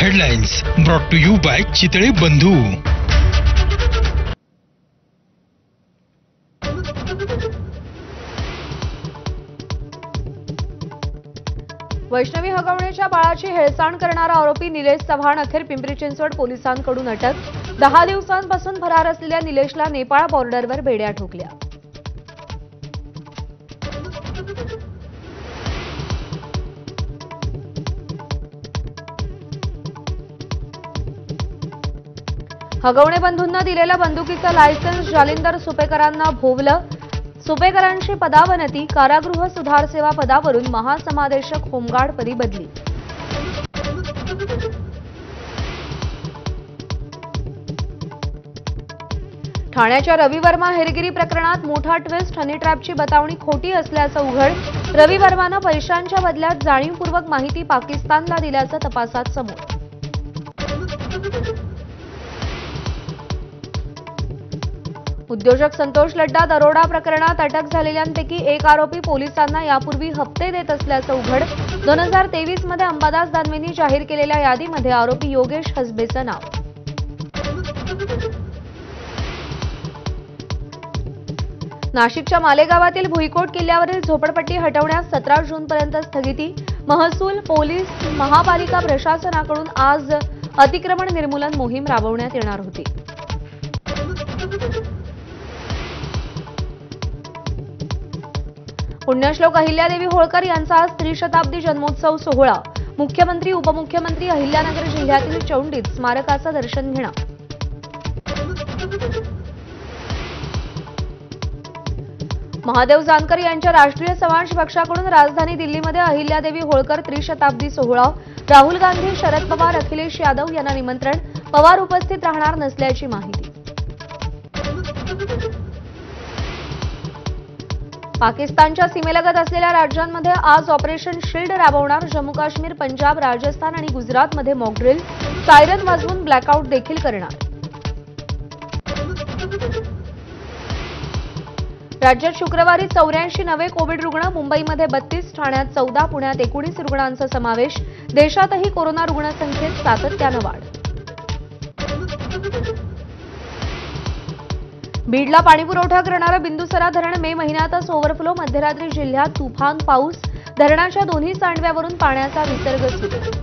Headlines brought to you by Chitale Bandhu. Vaishnavi हगवणेच्या बाळाची हेळसांड करणारा आरोपी निलेश चव्हाण अखेर पिंपरी चिंचवड पोलिसांकडून अटक। 10 दिवसांपासून फरार असलेल्या निलेशला नेपाळ बॉर्डरवर बेड्या ठोकल्या। हगवणे बंधूंना दिलेलं बंदुकीचं लायसन्स जालिंदर सुपेकरांना भोवलं। सुपेकरांची पदावनती, कारागृह सुधार सेवा पदावरून महासमादेशक होमगार्ड पदी बदली। ठाण्याच्या रवी वर्मा हेरगिरी प्रकरणात मोठा ट्विस्ट। हनी ट्रॅपची बतावणी खोटी असल्याचं उघड। रवी वर्मानं पैशांच्या बदल्यात जाणीवपूर्वक माहिती पाकिस्तानला दिल्याचं तपासात समोर। उद्योजक संतोष लड्डा दरोडा प्रकरणात अटक झालेल्यांपैकी एक आरोपी पोलिसांना यापूर्वी हप्ते देत असल्याचं उघड। 2023 मध्ये अंबादास दानवेंनी जाहीर केलेल्या यादीमध्ये आरोपी योगेश हसबेचं नाव। नाशिकच्या मालेगावातील भुईकोट किल्ल्यावरील झोपडपट्टी हटवण्यास 17 जूनपर्यंत स्थगिती। महसूल, पोलीस, महापालिका प्रशासनाकडून आज अतिक्रमण निर्मूलन मोहीम राबवण्यात येणार होती। पुण्यश्लोक अहिल्यादेवी होळकर यांचा आज त्रिशताब्दी जन्मोत्सव सोहळा। मुख्यमंत्री, उपमुख्यमंत्री अहिल्यानगर जिल्ह्यातील चौंडीत स्मारकाचं दर्शन घेणार। महादेव जानकर यांच्या राष्ट्रीय समाज पक्षाकडून राजधानी दिल्लीमध्ये अहिल्यादेवी होळकर त्रिशताब्दी सोहळा। राहुल गांधी, शरद पवार, अखिलेश यादव यांना निमंत्रण। पवार उपस्थित राहणार नसल्याची माहिती। पाकिस्तानच्या सीमेलगत असलेल्या राज्यांमध्ये आज ऑपरेशन शील्ड राबवणार। जम्मू काश्मीर, पंजाब, राजस्थान आणि गुजरातमध्ये मॉक ड्रिल, सायरन वाजवून ब्लॅकआउट देखील करणार। राज्यात शुक्रवारी 84 नवे कोविड रुग्ण। मुंबईमध्ये 32, ठाण्यात 14, पुण्यात 19 रुग्णांचा समावेश। देशातही कोरोना रुग्णसंख्येत सातत्यानं वाढ। बीडला पाणीपुरवठा करणारं बिंदुसरा धरण मे महिन्यातच ओव्हरफ्लो। मध्यरात्री जिल्ह्यात तुफान पाऊस। धरणाच्या दोन्ही सांडव्यावरून पाण्याचा विसर्ग सुरू।